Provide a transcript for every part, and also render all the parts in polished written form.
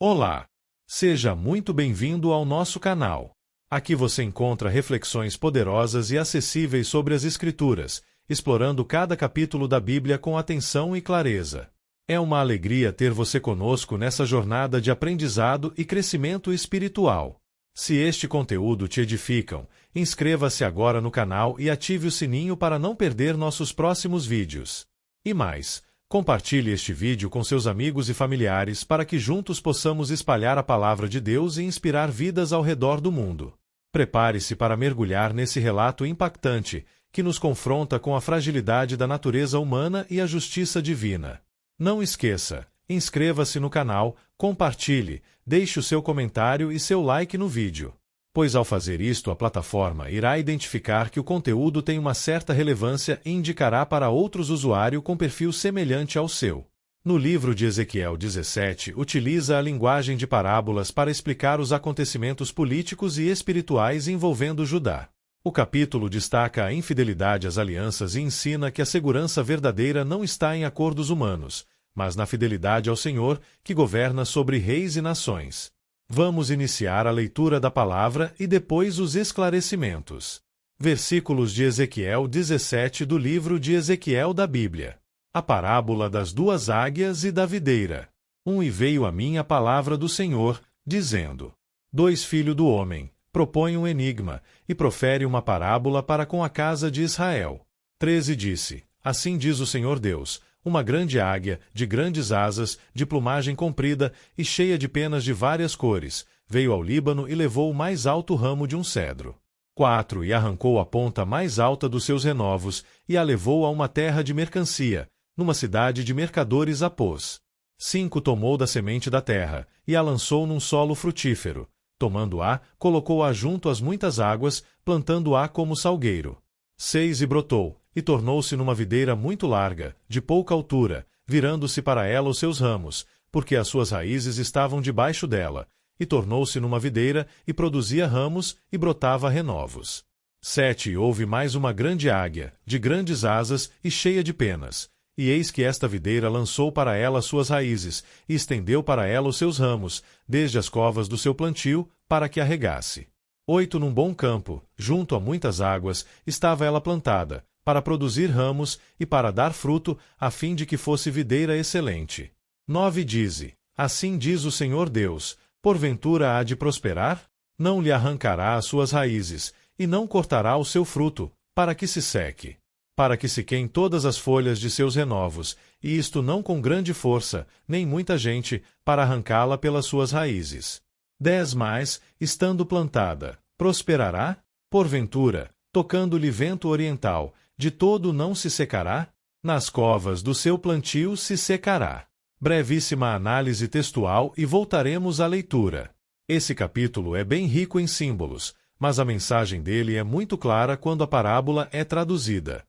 Olá! Seja muito bem-vindo ao nosso canal. Aqui você encontra reflexões poderosas e acessíveis sobre as Escrituras, explorando cada capítulo da Bíblia com atenção e clareza. É uma alegria ter você conosco nessa jornada de aprendizado e crescimento espiritual. Se este conteúdo te edificam, inscreva-se agora no canal e ative o sininho para não perder nossos próximos vídeos. E mais, compartilhe este vídeo com seus amigos e familiares para que juntos possamos espalhar a palavra de Deus e inspirar vidas ao redor do mundo. Prepare-se para mergulhar nesse relato impactante que nos confronta com a fragilidade da natureza humana e a justiça divina. Não esqueça, inscreva-se no canal, compartilhe, deixe o seu comentário e seu like no vídeo. Pois ao fazer isto a plataforma irá identificar que o conteúdo tem uma certa relevância e indicará para outros usuários com perfil semelhante ao seu. No livro de Ezequiel 17, utiliza a linguagem de parábolas para explicar os acontecimentos políticos e espirituais envolvendo Judá. O capítulo destaca a infidelidade às alianças e ensina que a segurança verdadeira não está em acordos humanos, mas na fidelidade ao Senhor, que governa sobre reis e nações. Vamos iniciar a leitura da palavra e depois os esclarecimentos. Versículos de Ezequiel 17 do livro de Ezequiel da Bíblia. A parábola das duas águias e da videira. E veio a mim a palavra do Senhor, dizendo: 2 Filho do homem, propõe um enigma, e profere uma parábola para com a casa de Israel. 13 disse: Assim diz o Senhor Deus: uma grande águia, de grandes asas, de plumagem comprida e cheia de penas de várias cores, veio ao Líbano e levou o mais alto ramo de um cedro. 4 E arrancou a ponta mais alta dos seus renovos, e a levou a uma terra de mercancia, numa cidade de mercadores a pôs. 5 Tomou da semente da terra, e a lançou num solo frutífero. Tomando-a, colocou-a junto às muitas águas, plantando-a como salgueiro. 6 E brotou, e tornou-se numa videira muito larga, de pouca altura, virando-se para ela os seus ramos, porque as suas raízes estavam debaixo dela, e tornou-se numa videira, e produzia ramos, e brotava renovos. 7 E houve mais uma grande águia, de grandes asas e cheia de penas, e eis que esta videira lançou para ela suas raízes, e estendeu para ela os seus ramos, desde as covas do seu plantio, para que a regasse. 8 Num bom campo, junto a muitas águas, estava ela plantada, para produzir ramos e para dar fruto, a fim de que fosse videira excelente. 9 Dize: Assim diz o Senhor Deus: porventura há de prosperar? Não lhe arrancará as suas raízes, e não cortará o seu fruto, para que se seque. Para que se queim todas as folhas de seus renovos, e isto não com grande força, nem muita gente, para arrancá-la pelas suas raízes. 10 Mais, estando plantada, prosperará? Porventura, tocando-lhe vento oriental, de todo não se secará? Nas covas do seu plantio se secará. Brevíssima análise textual e voltaremos à leitura. Esse capítulo é bem rico em símbolos, mas a mensagem dele é muito clara quando a parábola é traduzida.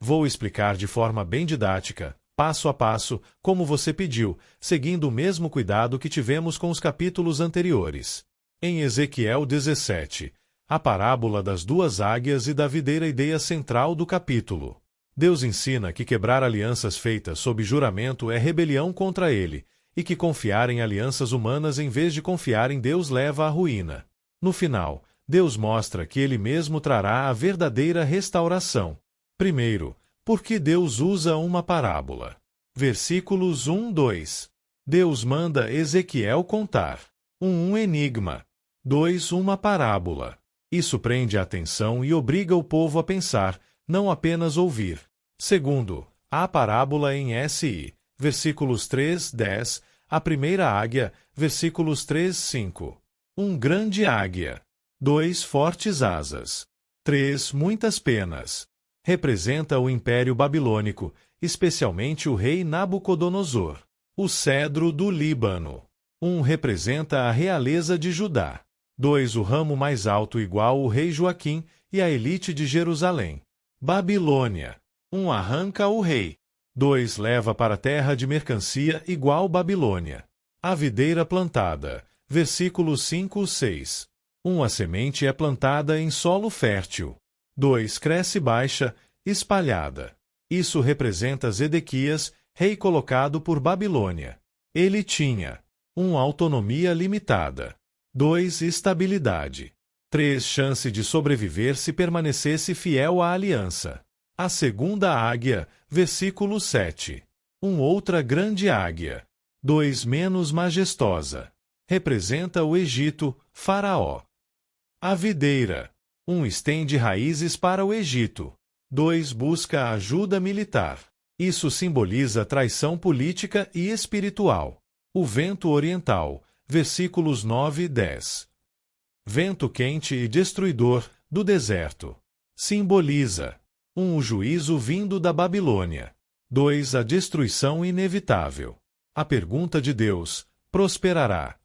Vou explicar de forma bem didática, passo a passo, como você pediu, seguindo o mesmo cuidado que tivemos com os capítulos anteriores. Em Ezequiel 17, a parábola das duas águias e da videira, ideia central do capítulo. Deus ensina que quebrar alianças feitas sob juramento é rebelião contra ele, e que confiar em alianças humanas em vez de confiar em Deus leva à ruína. No final, Deus mostra que ele mesmo trará a verdadeira restauração. Primeiro, por que Deus usa uma parábola? Versículos 1-2. Deus manda Ezequiel contar. 1 enigma. 2 Uma parábola. Isso prende a atenção e obriga o povo a pensar, não apenas ouvir. Segundo, a parábola em SI. Versículos 3-10. A primeira águia. Versículos 3-5. Grande águia. 2 Fortes asas. 3 Muitas penas. Representa o Império Babilônico, especialmente o rei Nabucodonosor. O cedro do Líbano. Representa a realeza de Judá. 2 O ramo mais alto igual o rei Joaquim e a elite de Jerusalém. Babilônia. Arranca o rei. 2 Leva para a terra de mercancia igual Babilônia. A videira plantada. Versículos 5-6. A semente é plantada em solo fértil. 2 Cresce baixa, espalhada. Isso representa Zedequias, rei colocado por Babilônia. Ele tinha 1. Autonomia limitada. 2. Estabilidade. 3. Chance de sobreviver se permanecesse fiel à aliança. A segunda águia, versículo 7. Outra grande águia. 2. Menos majestosa. Representa o Egito, Faraó. A videira. 1. Estende raízes para o Egito. 2. Busca ajuda militar. Isso simboliza traição política e espiritual. O vento oriental, versículos 9 e 10. Vento quente e destruidor, do deserto. Simboliza 1. O juízo vindo da Babilônia. 2. A destruição inevitável. A pergunta de Deus: prosperará?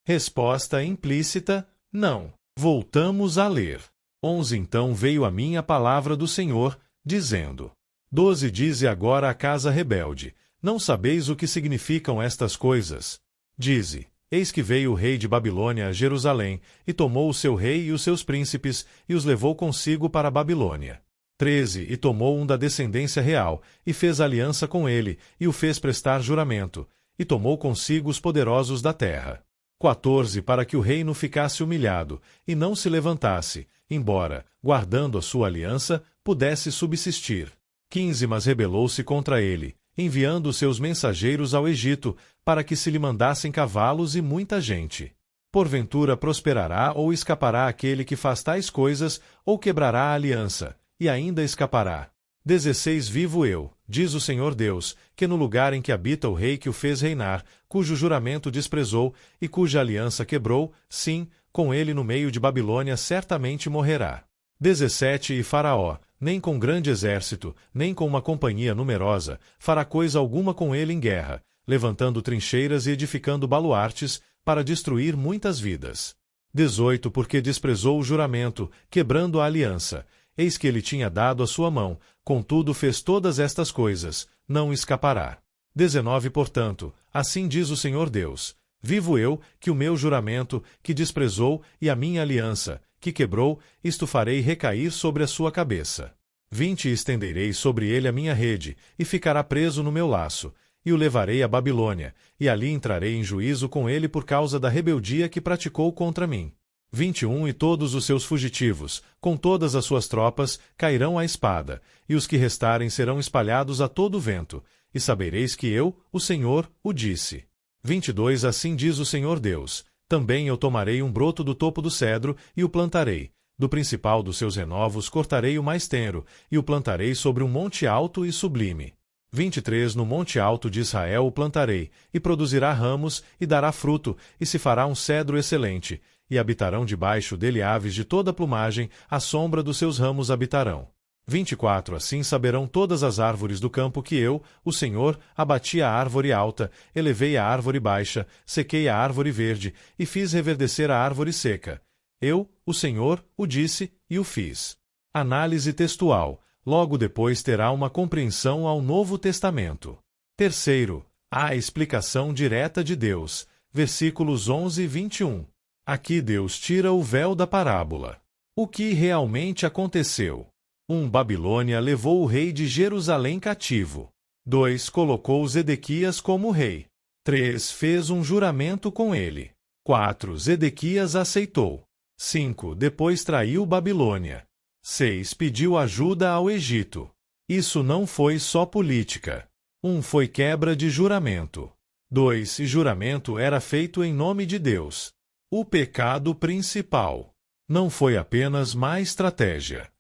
Resposta implícita: não. Voltamos a ler. 11. Então veio a mim a palavra do Senhor, dizendo: 12. Dize agora à casa rebelde: não sabeis o que significam estas coisas? Dize: eis que veio o rei de Babilônia a Jerusalém, e tomou o seu rei e os seus príncipes, e os levou consigo para a Babilônia. 13. E tomou um da descendência real, e fez aliança com ele, e o fez prestar juramento, e tomou consigo os poderosos da terra. 14. Para que o reino ficasse humilhado, e não se levantasse, embora, guardando a sua aliança, pudesse subsistir. 15. Mas rebelou-se contra ele, enviando seus mensageiros ao Egito, para que se lhe mandassem cavalos e muita gente. Porventura prosperará ou escapará aquele que faz tais coisas, ou quebrará a aliança, e ainda escapará. 16. Vivo eu, diz o Senhor Deus, que no lugar em que habita o rei que o fez reinar, cujo juramento desprezou e cuja aliança quebrou, sim, com ele no meio de Babilônia certamente morrerá. 17. E Faraó, nem com grande exército, nem com uma companhia numerosa, fará coisa alguma com ele em guerra, levantando trincheiras e edificando baluartes, para destruir muitas vidas. 18. Porque desprezou o juramento, quebrando a aliança. Eis que ele tinha dado a sua mão, contudo fez todas estas coisas, não escapará. 19. Portanto, assim diz o Senhor Deus: vivo eu, que o meu juramento, que desprezou, e a minha aliança, que quebrou, isto farei recair sobre a sua cabeça. 20. Estenderei sobre ele a minha rede, e ficará preso no meu laço, e o levarei à Babilônia, e ali entrarei em juízo com ele por causa da rebeldia que praticou contra mim. 21. E todos os seus fugitivos, com todas as suas tropas, cairão à espada, e os que restarem serão espalhados a todo o vento, e sabereis que eu, o Senhor, o disse. 22. Assim diz o Senhor Deus: também eu tomarei um broto do topo do cedro, e o plantarei. Do principal dos seus renovos cortarei o mais tenro, e o plantarei sobre um monte alto e sublime. 23. No monte alto de Israel o plantarei, e produzirá ramos, e dará fruto, e se fará um cedro excelente, e habitarão debaixo dele aves de toda plumagem, à sombra dos seus ramos habitarão. 24. Assim saberão todas as árvores do campo que eu, o Senhor, abati a árvore alta, elevei a árvore baixa, sequei a árvore verde, e fiz reverdecer a árvore seca. Eu, o Senhor, o disse, e o fiz. Análise textual. Logo depois terá uma compreensão ao Novo Testamento. Terceiro, a explicação direta de Deus. Versículos 11 e 21. Aqui Deus tira o véu da parábola. O que realmente aconteceu? 1. Babilônia levou o rei de Jerusalém cativo. 2. Colocou Zedequias como rei. 3. Fez um juramento com ele. 4. Zedequias aceitou. 5. Depois traiu Babilônia. 6. Pediu ajuda ao Egito. Isso não foi só política. 1. Foi quebra de juramento. 2. Juramento era feito em nome de Deus. O pecado principal não foi apenas má estratégia.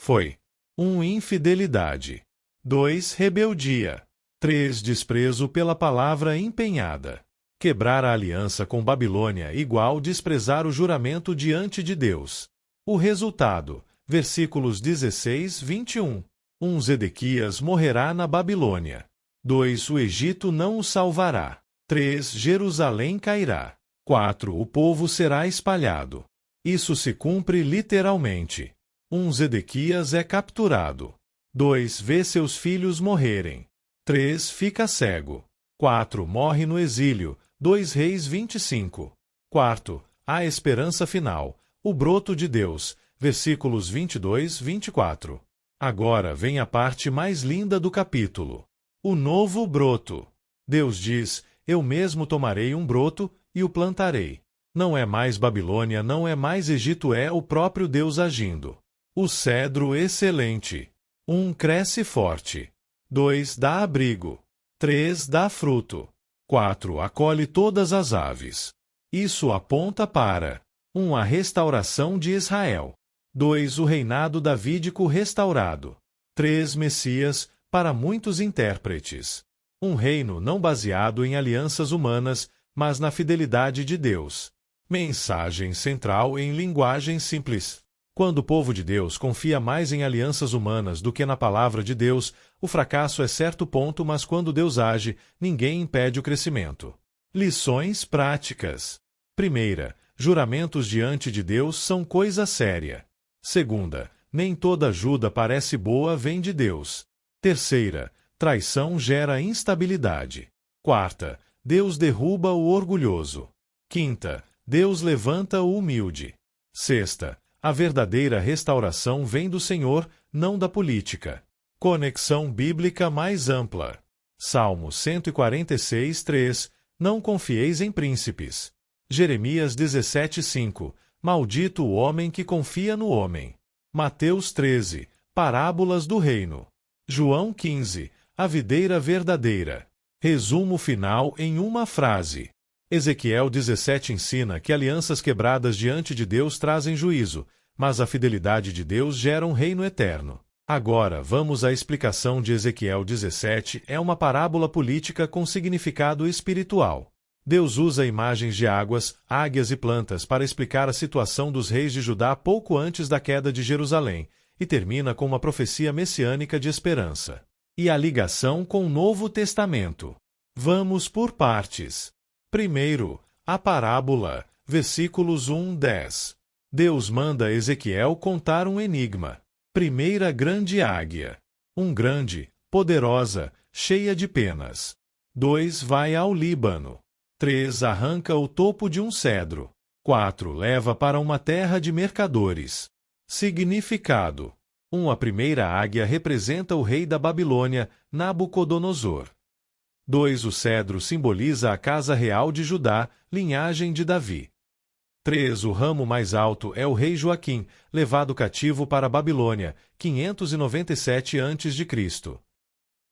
Foi 1. Infidelidade. 2. Rebeldia. 3. Desprezo pela palavra empenhada. Quebrar a aliança com Babilônia igual desprezar o juramento diante de Deus. O resultado, versículos 16, 21. 1. Zedequias morrerá na Babilônia. 2. O Egito não o salvará. 3. Jerusalém cairá. 4. O povo será espalhado. Isso se cumpre literalmente. 1. Zedequias é capturado. 2. Vê seus filhos morrerem. 3. Fica cego. 4. Morre no exílio. 2 Reis 25. 4. A esperança final. O broto de Deus. Versículos 22, 24. Agora vem a parte mais linda do capítulo. O novo broto. Deus diz: Eu mesmo tomarei um broto e o plantarei. Não é mais Babilônia, não é mais Egito, é o próprio Deus agindo. O cedro excelente. 1. Cresce forte. 2. Dá abrigo. 3. Dá fruto. 4. Acolhe todas as aves. Isso aponta para 1. A restauração de Israel. 2. O reinado davídico restaurado. 3. Messias, para muitos intérpretes. Um reino não baseado em alianças humanas, mas na fidelidade de Deus. Mensagem central em linguagem simples. Quando o povo de Deus confia mais em alianças humanas do que na palavra de Deus, o fracasso é certo ponto, mas quando Deus age, ninguém impede o crescimento. Lições práticas. Primeira, juramentos diante de Deus são coisa séria. Segunda, nem toda ajuda parece boa vem de Deus. Terceira, traição gera instabilidade. Quarta, Deus derruba o orgulhoso. Quinta, Deus levanta o humilde. Sexta, a verdadeira restauração vem do Senhor, não da política. Conexão bíblica mais ampla. Salmo 146, 3. Não confieis em príncipes. Jeremias 17, 5. Maldito o homem que confia no homem. Mateus 13. Parábolas do reino. João 15. A videira verdadeira. Resumo final em uma frase. Ezequiel 17 ensina que alianças quebradas diante de Deus trazem juízo, mas a fidelidade de Deus gera um reino eterno. Agora, vamos à explicação de Ezequiel 17, é uma parábola política com significado espiritual. Deus usa imagens de águas, águias e plantas para explicar a situação dos reis de Judá pouco antes da queda de Jerusalém, e termina com uma profecia messiânica de esperança. E a ligação com o Novo Testamento. Vamos por partes. Primeiro, a parábola, versículos 1-10. Deus manda Ezequiel contar um enigma. Primeira grande águia. 1. Grande, poderosa, cheia de penas. 2. Vai ao Líbano. 3. Arranca o topo de um cedro. 4. Leva para uma terra de mercadores. Significado. 1. A primeira águia representa o rei da Babilônia, Nabucodonosor. 2. O cedro simboliza a casa real de Judá, linhagem de Davi. 3. O ramo mais alto é o rei Joaquim, levado cativo para a Babilônia, 597 a.C.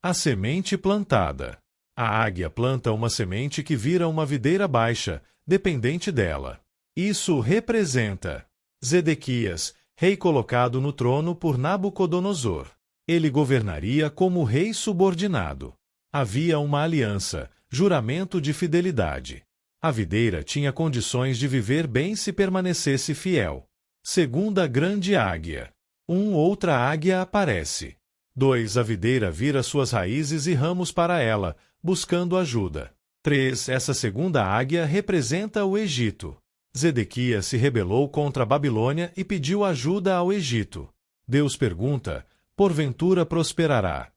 A semente plantada. A águia planta uma semente que vira uma videira baixa, dependente dela. Isso representa Zedequias, rei colocado no trono por Nabucodonosor. Ele governaria como rei subordinado. Havia uma aliança, juramento de fidelidade. A videira tinha condições de viver bem se permanecesse fiel. Segunda grande águia. 1. Outra águia aparece. 2. A videira vira suas raízes e ramos para ela, buscando ajuda. 3. Essa segunda águia representa o Egito. Zedequias se rebelou contra a Babilônia e pediu ajuda ao Egito. Deus pergunta: porventura prosperará?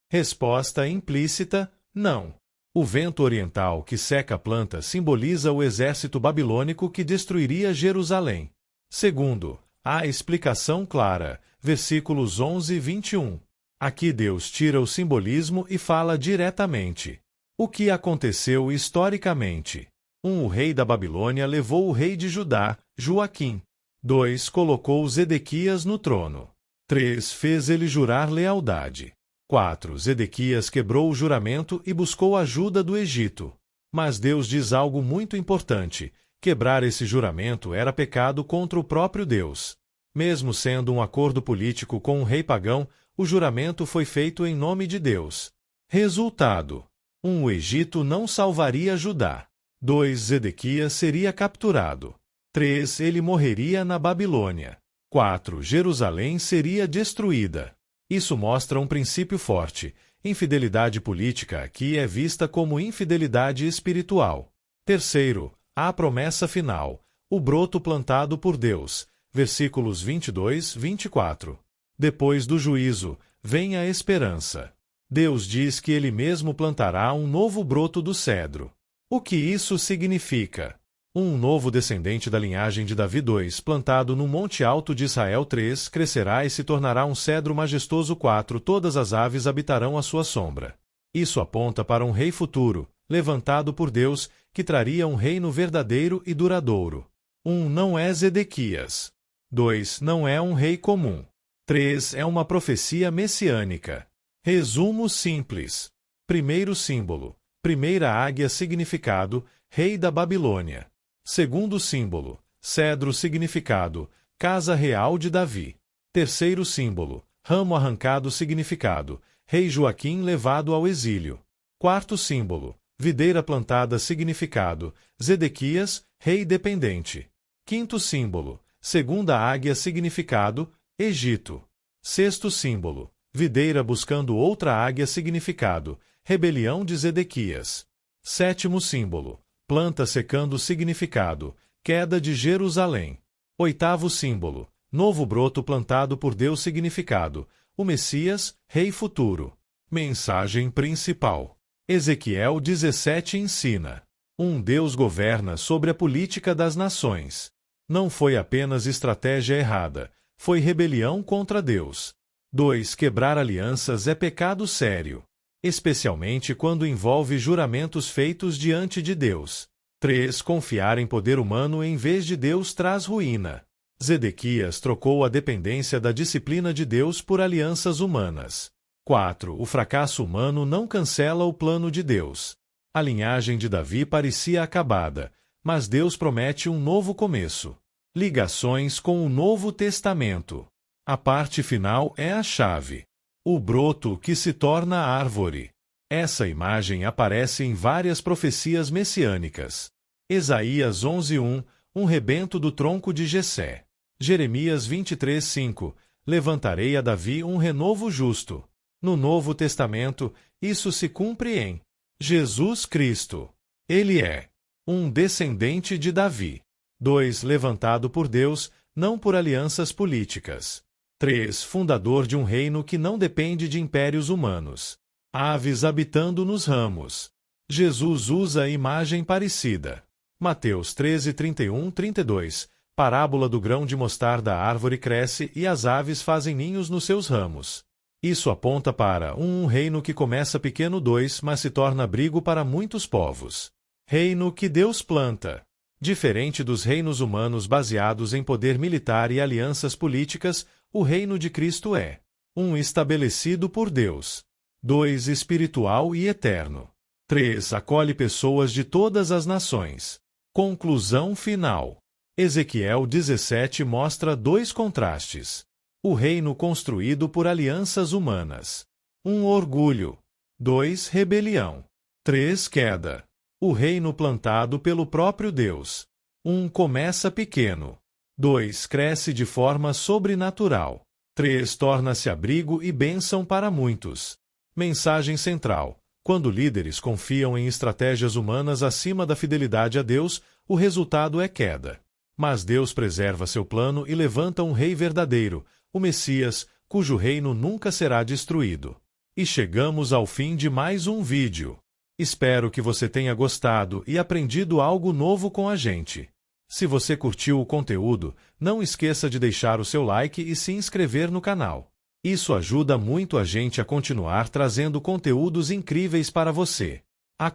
Resposta implícita: não. O vento oriental que seca a planta simboliza o exército babilônico que destruiria Jerusalém. Segundo, há explicação clara, versículos 11 e 21. Aqui Deus tira o simbolismo e fala diretamente. O que aconteceu historicamente? 1. O rei da Babilônia levou o rei de Judá, Joaquim. 2. Colocou Zedequias no trono. 3. Fez ele jurar lealdade. 4. Zedequias quebrou o juramento e buscou ajuda do Egito. Mas Deus diz algo muito importante: quebrar esse juramento era pecado contra o próprio Deus. Mesmo sendo um acordo político com um rei pagão, o juramento foi feito em nome de Deus. Resultado: 1. O Egito não salvaria Judá. 2. Zedequias seria capturado. 3. Ele morreria na Babilônia. 4. Jerusalém seria destruída. Isso mostra um princípio forte. Infidelidade política aqui é vista como infidelidade espiritual. Terceiro, a promessa final, o broto plantado por Deus. Versículos 22, 24. Depois do juízo, vem a esperança. Deus diz que Ele mesmo plantará um novo broto do cedro. O que isso significa? Um novo descendente da linhagem de Davi 2, plantado no monte alto de Israel 3, crescerá e se tornará um cedro majestoso 4, todas as aves habitarão à sua sombra. Isso aponta para um rei futuro, levantado por Deus, que traria um reino verdadeiro e duradouro. 1. Não é Zedequias. 2. Não é um rei comum. 3. É uma profecia messiânica. Resumo simples. Primeiro símbolo. Primeira águia, significado, rei da Babilônia. Segundo símbolo. Cedro, significado, casa real de Davi. Terceiro símbolo. Ramo arrancado, significado, rei Joaquim levado ao exílio. Quarto símbolo. Videira plantada, significado, Zedequias, rei dependente. Quinto símbolo. Segunda águia, significado, Egito. Sexto símbolo. Videira buscando outra águia, significado, rebelião de Zedequias. Sétimo símbolo. Planta secando, significado, queda de Jerusalém. Oitavo símbolo. Novo broto plantado por Deus, significado, o Messias, rei futuro. Mensagem principal. Ezequiel 17 ensina: um Deus governa sobre a política das nações. Não foi apenas estratégia errada, foi rebelião contra Deus. 2. Quebrar alianças é pecado sério, especialmente quando envolve juramentos feitos diante de Deus. 3. Confiar em poder humano em vez de Deus traz ruína. Zedequias trocou a dependência da disciplina de Deus por alianças humanas. 4. O fracasso humano não cancela o plano de Deus. A linhagem de Davi parecia acabada, mas Deus promete um novo começo. Ligações com o Novo Testamento. A parte final é a chave. O broto que se torna árvore. Essa imagem aparece em várias profecias messiânicas. Isaías 11:1, um rebento do tronco de Jessé. Jeremias 23:5, levantarei a Davi um renovo justo. No Novo Testamento, isso se cumpre em Jesus Cristo. Ele é um descendente de Davi. 2. Levantado por Deus, não por alianças políticas. 3. Fundador de um reino que não depende de impérios humanos. Aves habitando nos ramos. Jesus usa imagem parecida. Mateus 13:31-32. Parábola do grão de mostarda: a árvore cresce e as aves fazem ninhos nos seus ramos. Isso aponta para um reino que começa pequeno. 2. Mas se torna abrigo para muitos povos. Reino que Deus planta. Diferente dos reinos humanos baseados em poder militar e alianças políticas, o reino de Cristo é um estabelecido por Deus. 2. Espiritual e eterno. 3. Acolhe pessoas de todas as nações. Conclusão final. Ezequiel 17 mostra dois contrastes. O reino construído por alianças humanas. 1. Orgulho. 2. Rebelião. 3. Queda. O reino plantado pelo próprio Deus. 1. Começa pequeno. 2. Cresce de forma sobrenatural. 3. Torna-se abrigo e bênção para muitos. Mensagem central. Quando líderes confiam em estratégias humanas acima da fidelidade a Deus, o resultado é queda. Mas Deus preserva seu plano e levanta um rei verdadeiro, o Messias, cujo reino nunca será destruído. E chegamos ao fim de mais um vídeo. Espero que você tenha gostado e aprendido algo novo com a gente. Se você curtiu o conteúdo, não esqueça de deixar o seu like e se inscrever no canal. Isso ajuda muito a gente a continuar trazendo conteúdos incríveis para você.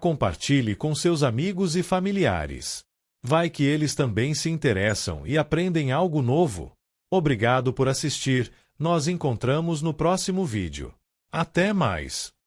Compartilhe com seus amigos e familiares. Vai que eles também se interessam e aprendem algo novo. Obrigado por assistir. Nos encontramos no próximo vídeo. Até mais!